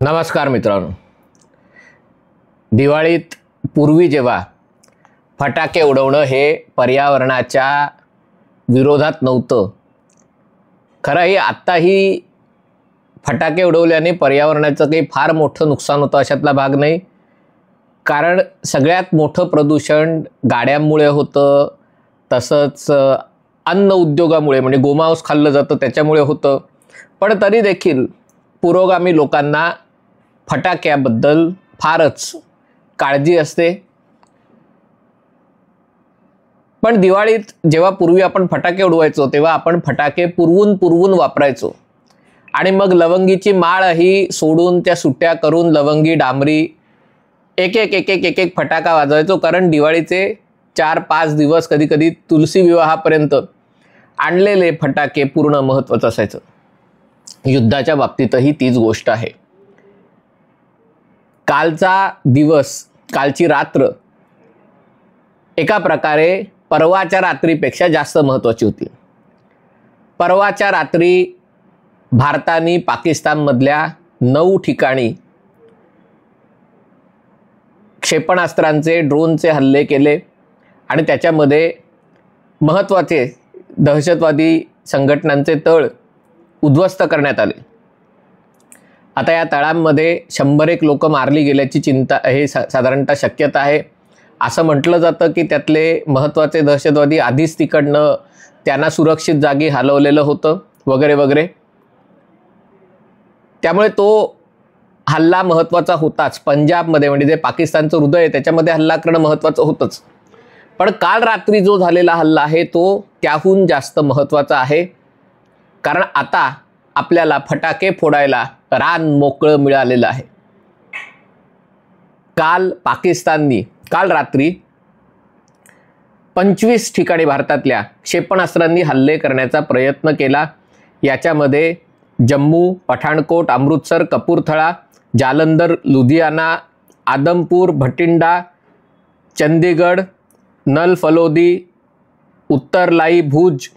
नमस्कार मित्रांनो, दिवाळीत पूर्वी जेव्हा फटाके उडवणं हे पर्यावरणाच्या विरोधात नव्हतं, खरंही आत्ताही फटाके उडवल्याने पर्यावरणाचं काही फार मोठं नुकसान होतं अशातला भाग नाही. कारण सगळ्यात मोठं प्रदूषण गाड्यांमुळे होतं, तसंच अन्न उद्योगामुळे म्हणजे गोमांस खाल्लं जातं त्याच्यामुळे होतं. पण तरी देखील पुरोगामी लोकांना फटाक्याबद्दल फारच काळजी असते. पण दिवाळीत जेव्हा पूर्वी आपण फटाके उडवायचो तेव्हा आपण फटाके पुरवून वापरायचो आणि मग लवंगीची माळ ही सोडून त्या सुट्ट्या करून लवंगी डांबरी एक एक फटाका वाजवायचो. कारण दिवाळीचे 4-5 दिवस कधी कधी तुलसी विवाहापर्यंत आणलेले फटाके पूर्ण महत्त्वाचं असायचं. युद्धाच्या बाबतीतही तीच गोष्ट आहे. कालचा दिवस, कालची रात्र एका प्रकारे परवाच्या रात्रीपेक्षा जास्त महत्त्वाची होती. परवाच्या रात्री भारताने पाकिस्तानमधल्या 9 ठिकाणी क्षेपणास्त्रांचे, ड्रोनचे हल्ले केले आणि त्याच्यामध्ये महत्त्वाचे दहशतवादी संघटनांचे तळ उद्ध्वस्त करण्यात आले. आता या तळांमध्ये 100 लोक मारली गेल्याची चिंता हे साधारणतः शक्यता आहे. असं म्हटलं जातं की त्यातले महत्त्वाचे दहशतवादी आधीच तिकडनं त्यांना सुरक्षित जागी हलवलेलं होतं वगैरे वगैरे. त्यामुळे तो हल्ला महत्त्वाचा होताच. पंजाबमध्ये म्हणजे जे पाकिस्तानचं हृदय आहे त्याच्यामध्ये हल्ला करणं महत्त्वाचं होतंच. पण काल रात्री जो झालेला हल्ला आहे तो त्याहून जास्त महत्त्वाचा आहे. कारण आता आपल्याला फटाके फोडायला रान मोकळं मिळालेलं आहे. काल रात्री 25 ठिकाणी भारतातल्या क्षेपणास्त्रांनी हल्ले करण्याचा प्रयत्न केला. याच्यामध्ये जम्मू, पठाणकोट, अमृतसर, कपूरथळा, जालंधर, लुधियाना, आदमपूर, भटिंडा, चंदीगड, नल फलोदी, उत्तरलाई, भुज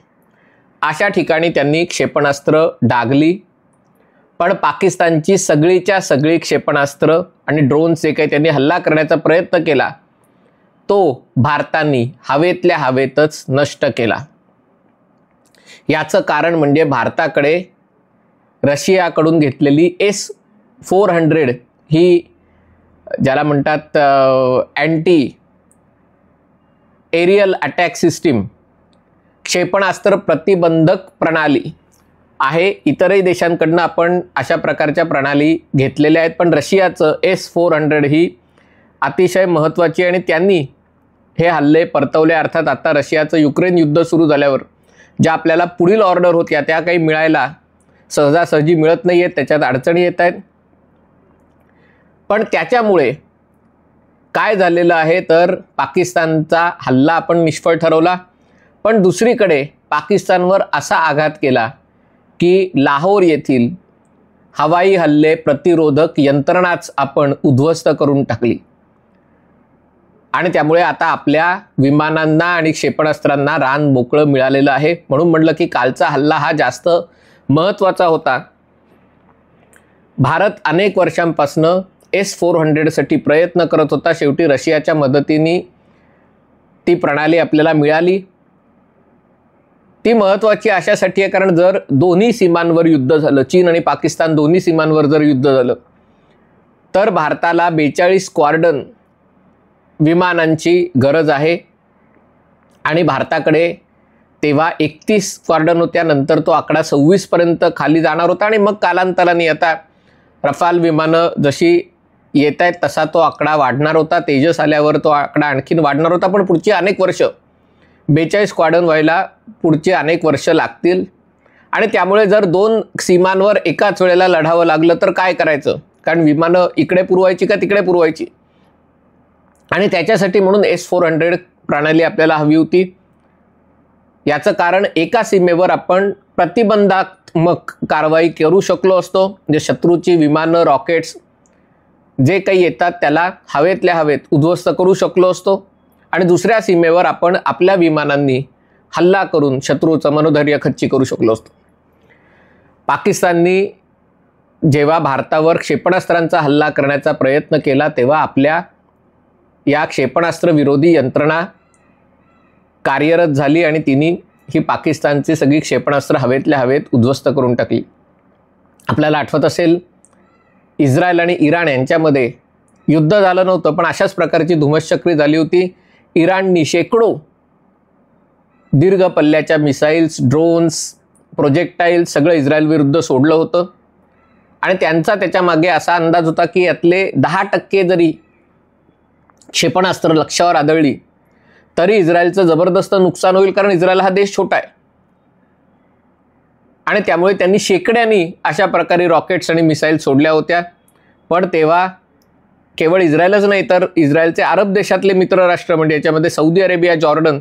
अशा ठिकाणी त्यांनी क्षेपणास्त्र डागली. पण पाकिस्तानची सगळीच्या सगळी क्षेपणास्त्र आणि ड्रोनचे काही त्यांनी हल्ला करण्याचा प्रयत्न केला तो भारताने हवेतल्या हवेतच नष्ट केला. याचं कारण म्हणजे भारताकडे रशियाकडून घेतलेली S-400 ही ज्याला म्हणतात अँटी एरियल अटॅक सिस्टीम, क्षेपणास्त्र प्रतिबंधक प्रणाली आहे. इतरही देशांकडून आपण अशा प्रकारच्या प्रणाली घेतलेल्या आहेत, पण रशियाचं S-400 ही अतिशय महत्त्वाची आणि त्यांनी हे हल्ले परतवले. अर्थात आता रशियाचं युक्रेन युद्ध सुरू झाल्यावर ज्या आपल्याला पुढील ऑर्डर होत्या त्या काही मिळायला सहजासहजी मिळत नाही आहेत, त्याच्यात अडचणी येत आहेत. पण त्याच्यामुळे काय झालेलं आहे तर पाकिस्तानचा हल्ला आपण निष्फळ ठरवला. पण दुसरीकडे पाकिस्तानवर असा आघात केला की लाहोर येथील हवाई हल्ले प्रतिरोधक यंत्रणाच आपण उद्ध्वस्त करून टाकली. आणि त्यामुळे आता आपल्या विमानांना आणि क्षेपणास्त्रांना रान मोकळं मिळालेलं आहे. म्हणून म्हटलं की कालचा हल्ला हा जास्त महत्त्वाचा होता. भारत अनेक वर्षांपासून S-400 साठी प्रयत्न करत होता. शेवटी रशियाच्या मदतीने ती प्रणाली आपल्याला मिळाली. ती महत्त्वाची अशासाठी आहे कारण जर दोन्ही सीमांवर युद्ध झालं, चीन आणि पाकिस्तान दोन्ही सीमांवर जर युद्ध झालं तर भारताला 42 स्क्वॉड्रन विमानांची गरज आहे. आणि भारताकडे तेव्हा 31 स्क्वॉड्रन होत्या. नंतर तो आकडा 26 पर्यंत खाली जाणार होता आणि मग कालांतराने आता रफाल विमानं जशी येत आहेत तसा तो आकडा वाढणार होता. तेजस आल्यावर तो आकडा आणखीन वाढणार होता. पण पुढची अनेक वर्ष 42 स्क्वॉड्रन व्हायला पुढची अनेक वर्ष लागतील. आणि त्यामुळे जर 2 सीमांवर एकाच वेळेला लढावं लागलं तर काय करायचं? कारण विमानं इकडे पुरवायची का तिकडे पुरवायची? आणि त्याच्यासाठी म्हणून S-400 प्रणाली आपल्याला हवी होती. याचं कारण एका सीमेवर आपण प्रतिबंधात्मक कारवाई करू शकलो असतो. म्हणजे शत्रूची विमानं, रॉकेट्स जे काही येतात त्याला हवेतल्या हवेत उद्ध्वस्त करू शकलो असतो. आणि दुसऱ्या सीमेवर आपण आपल्या विमानांनी हल्ला करून शत्रूचं मनोधैर्य खच्ची करू शकलो असतो. पाकिस्ताननी जेव्हा भारतावर क्षेपणास्त्रांचा हल्ला करण्याचा प्रयत्न केला तेव्हा आपल्या या क्षेपणास्त्र विरोधी यंत्रणा कार्यरत झाली आणि तिने ही पाकिस्तानची सगळी क्षेपणास्त्र हवेतल्या हवेत उद्ध्वस्त करून टाकली. आपल्याला आठवत असेल, इस्रायल आणि इराण यांच्यामध्ये युद्ध झालं नव्हतं, पण अशाच प्रकारची धुमश्चक्री झाली होती. इराणनी शेकडो दीर्घ पल्ल्याच्या मिसाईल्स, ड्रोन्स, प्रोजेक्टाईल्स सगळं इस्रायल विरुद्ध सोडलं होतं आणि त्यांचा त्याच्यामागे असा अंदाज होता की यातले 10% जरी क्षेपणास्त्र लक्ष्यावर आदळली तरी इस्रायलचं जबरदस्त नुकसान होईल, कारण इस्रायल हा देश छोटा आहे. आणि त्यामुळे त्यांनी शेकड्यांनी अशा प्रकारे रॉकेट्स आणि मिसाईल सोडल्या होत्या. पण तेव्हा केवळ इस्रायलच नाही तर इस्रायलचे अरब देशातले मित्रराष्ट्र म्हणजे याच्यामध्ये सौदी अरेबिया, जॉर्डन,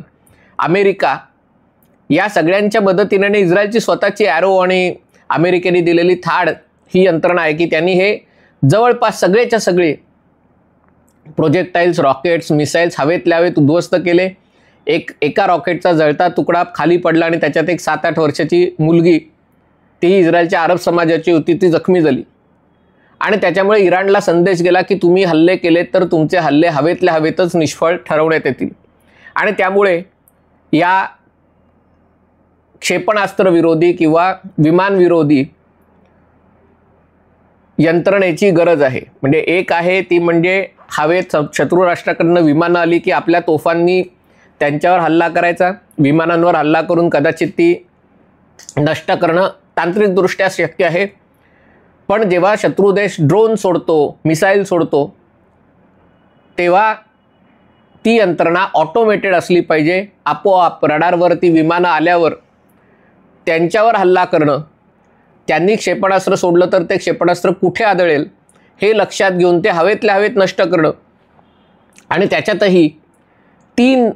अमेरिका या सगळ्यांच्या मदतीने इस्रायलची स्वतःची ॲरो आणि अमेरिकेने दिलेली थाड ही यंत्रणा आहे की त्यांनी हे जवळपास सगळेच्या सगळे प्रोजेक्टाईल्स, रॉकेट्स, मिसाईल्स हवेतल्या हवेत उद्ध्वस्त केले. एका रॉकेटचा जळता तुकडा खाली पडला आणि त्याच्यात एक 7-8 वर्षाची मुलगी, तीही इस्रायलच्या अरब समाजाची होती, ती जखमी झाली. आणि त्याच्यामुळे इराणला संदेश गेला की तुम्ही हल्ले केले तर तुमचे हल्ले हवेतल्या हवेतच निष्फळ ठरवण्यात येतील. आणि त्यामुळे या क्षेपणास्त्र विरोधी किंवा विमान विरोधी यंत्रणेची गरज आहे. म्हणजे एक आहे ती म्हणजे हवेत शत्रू राष्ट्राकडनं विमानं आली की आपल्या तोफांनी त्यांच्यावर हल्ला करायचा, विमानांवर हल्ला करून कदाचित ती नष्ट करणं तांत्रिकदृष्ट्या शक्य आहे. पण जेव्हा शत्रू देश ड्रोन सोडतो, मिसाईल सोडतो, तेव्हा ती यंत्रणा ऑटोमेटेड असली पाहिजे. आपोआप रडारवरती विमानं आल्यावर त्यांच्यावर हल्ला करणं, त्यांनी क्षेपणास्त्र सोडलं तर ते क्षेपणास्त्र कुठे आदळेल हे लक्षात घेऊन ते हवेतल्या हवेत नष्ट करणं. आणि त्याच्यातही 3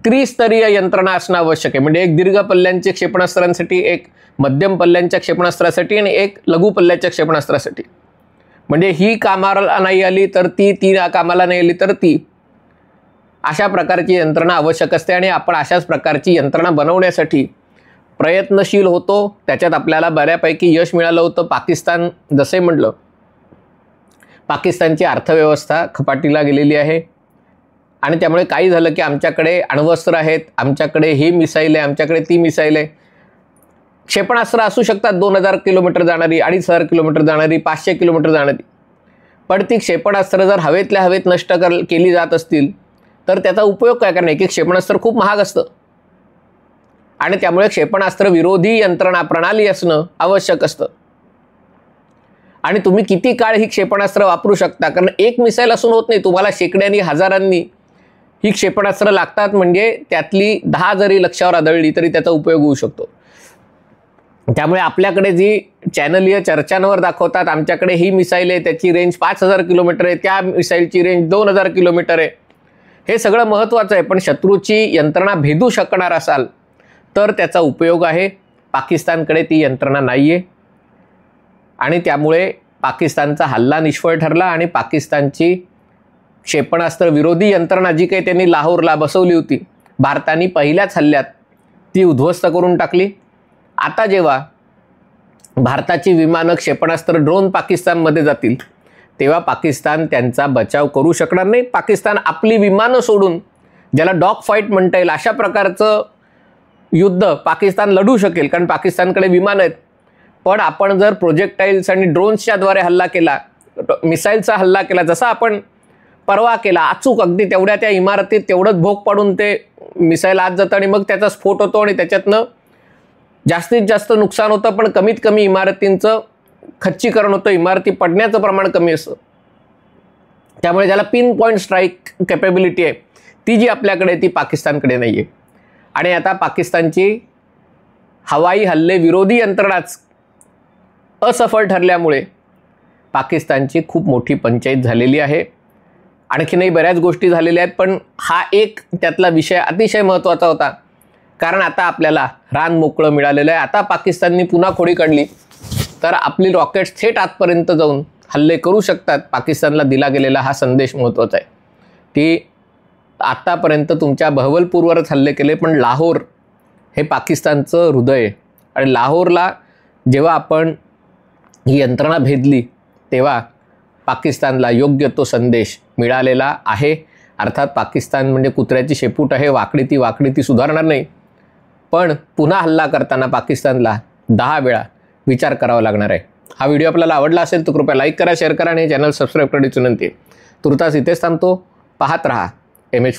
त्रिस्तरीय यंत्रणा असणं आवश्यक आहे. म्हणजे एक दीर्घ पल्ल्यांच्या क्षेपणास्त्रांसाठी, एक मध्यम पल्ल्यांच्या क्षेपणास्त्रासाठी आणि एक लघु पल्ल्याच्या क्षेपणास्त्रासाठी. म्हणजे ही कामाला नाही आली तर ती कामाला नाही आली तर ती, अशा प्रकारची यंत्रणा आवश्यक असते. आणि आपण अशाच प्रकारची यंत्रणा बनवण्यासाठी प्रयत्नशील होतो. त्याच्यात आपल्याला बऱ्यापैकी यश मिळालं होतं. पाकिस्तान जसे म्हटलं, पाकिस्तानची अर्थव्यवस्था खपाटीला गेलेली आहे आणि त्यामुळे काही झालं की आमच्याकडे अण्वस्त्र आहेत, आमच्याकडे ही मिसाईल आहे, आमच्याकडे ती मिसाईल आहे. क्षेपणास्त्र असू शकतात 2000 किलोमीटर जाणारी, 2500 किलोमीटर जाणारी, 500 किलोमीटर जाणारी. पण ती क्षेपणास्त्र जर हवेतल्या हवेत नष्ट केली जात असतील तर त्याचा उपयोग काय करणे. एक क्षेपणास्त्र खूप महाग असतं आणि त्यामुळे क्षेपणास्त्र विरोधी यंत्रणा प्रणाली असणं आवश्यक असतं. आणि तुम्ही किती काळ ही क्षेपणास्त्र वापरू शकता, कारण एक मिसाईल असून होत नाही, तुम्हाला शेकड्यांनी, हजारांनी ही क्षेपणास्त्र लागतात. म्हणजे त्यातली 10 जरी लक्ष्यावर आदळली तरी त्याचा उपयोग होऊ शकतो. त्यामुळे आपल्याकडे जी चॅनलीय चर्चांवर दाखवतात आमच्याकडे ही मिसाईल आहे, त्याची रेंज 5000 किलोमीटर आहे, त्या मिसाईलची रेंज 2000 किलोमीटर आहे, हे सगळं महत्त्वाचं आहे. पण शत्रूची यंत्रणा भेदू शकणार असाल तर त्याचा उपयोग आहे. पाकिस्तानकडे ती यंत्रणा नाही आहे आणि त्यामुळे पाकिस्तानचा हल्ला निष्फळ ठरला आणि पाकिस्तानची क्षेपणास्त्र विरोधी यंत्रणा जी काही त्यांनी लाहोरला बसवली होती, भारताने पहिल्याच हल्ल्यात ती उद्ध्वस्त करून टाकली. आता जेव्हा भारताची विमानं, क्षेपणास्त्र, ड्रोन पाकिस्तानमध्ये जातील तेव्हा पाकिस्तान त्यांचा बचाव करू शकणार नाही. पाकिस्तान आपली विमानं सोडून, ज्याला डॉग फाईट म्हणता येईल अशा प्रकारचं युद्ध पाकिस्तान लढू शकेल, कारण पाकिस्तानकडे विमान आहेत. पण आपण जर प्रोजेक्टाईल्स आणि ड्रोन्सच्या द्वारे हल्ला केला, मिसाईलचा हल्ला केला, जसा आपण परवा केला, अचूक अगदी तेवढ्या त्या इमारतीत तेवढंच भोग पाडून ते मिसाईल आत जातं आणि मग त्याचा स्फोट होतो आणि त्याच्यातनं जास्तीत जास्त नुकसान होतं, पण कमीत कमी इमारतींचं खच्चीकरण होतं, इमारती पडण्याचं प्रमाण कमी असतं. त्यामुळे ज्याला पिन पॉईंट स्ट्राईक कॅपेबिलिटी आहे ती जी आपल्याकडे आहे ती पाकिस्तानकडे नाही आहे. आणि आता पाकिस्तानची हवाई हल्ले विरोधी यंत्रणाच असफल ठरल्यामुळे पाकिस्तानची खूप मोठी पंचायत झालेली आहे. आणखीनही बऱ्याच गोष्टी झालेल्या आहेत, पण हा एक त्यातला विषय अतिशय महत्त्वाचा होता, कारण आता आपल्याला रान मोकळं मिळालेलं आहे. आता पाकिस्तानने पुन्हा खोडी काढली तर आपली रॉकेट्स थेट आतपर्यंत जाऊन हल्ले करू शकतात. पाकिस्तानला दिला गेलेला हा संदेश महत्त्वाचा आहे. ती आत्तापर्यंत तुमच्या बहवलपूरवरच हल्ले केले, पण लाहोर हे पाकिस्तानचं हृदय आहे आणि लाहोरला जेव्हा आपण ही यंत्रणा भेदली तेव्हा पाकिस्तानला योग्य तो संदेश मिळालेला आहे. अर्थात पाकिस्तान म्हणजे कुत्र्याची शेपूट आहे, वाकडी ती सुधारणार नाही, पण पुन्हा हल्ला करताना पाकिस्तानला 10 वेळा विचार करावा लागणार आहे. हा व्हिडिओ आपल्याला आवडला असेल तर कृपया लाईक करा, शेअर करा आणि चॅनल सबस्क्राईब करण्याची विनंती आहे. तुर्तास इथेच थांबतो. पाहत रहा MH